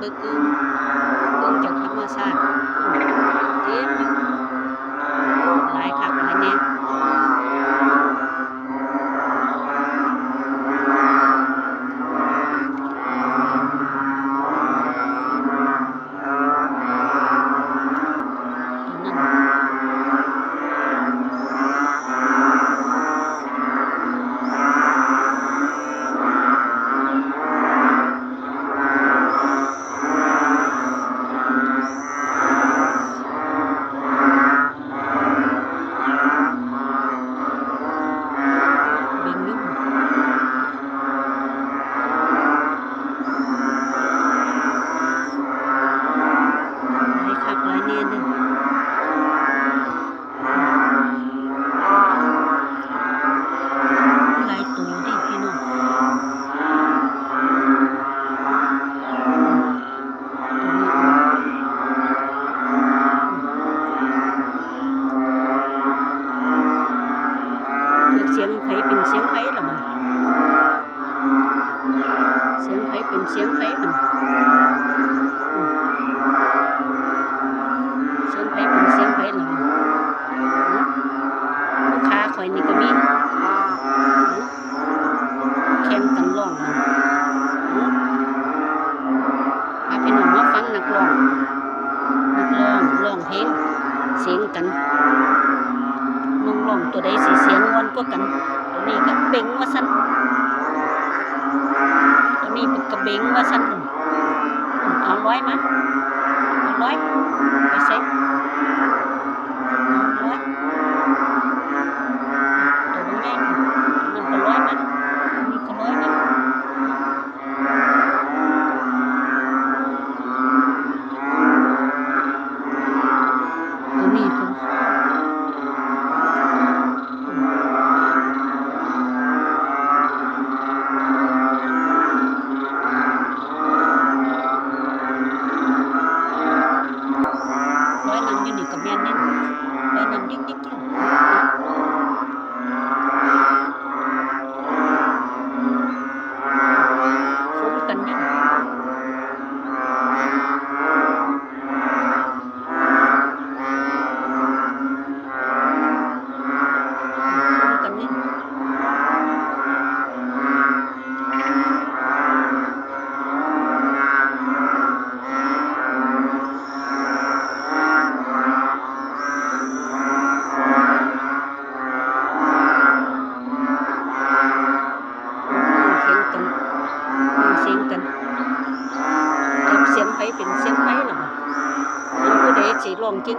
บึกอึ้งจากธรรมชาติเต็มอยู่หลายคักหลายแน่เสียงไผเป็นเสียงไผล่ะมันเสียงไผเป็นเสียงไผมันเสียงไผเป็นเสียงไผล่ะมันลูกค้าข่อยนี่ก็มีแข่งกันร้องมันพาพี่น้องมาฟังนักร้องร้องเพลงเสียงกันน้องร้องตัวใดสิเสียงม่วนกว่ากันตัวนี้ก็เบ่งว่าซั่นตัวนี้ก็เบ่งว่าซั่นเอาร้อยมาเอาร้อยไปใส่เอาร้อยตัวนี้ไงนั่นก็ร้อยมานี่ก็ร้อยมาตัวนี้ก็กับแม่นี่แม่นำดิ๊กๆคุ้มกันยังเสียงกันจับเสียงไผเป็นเสียงไผหรอผู้ใดสิร้องเก่ง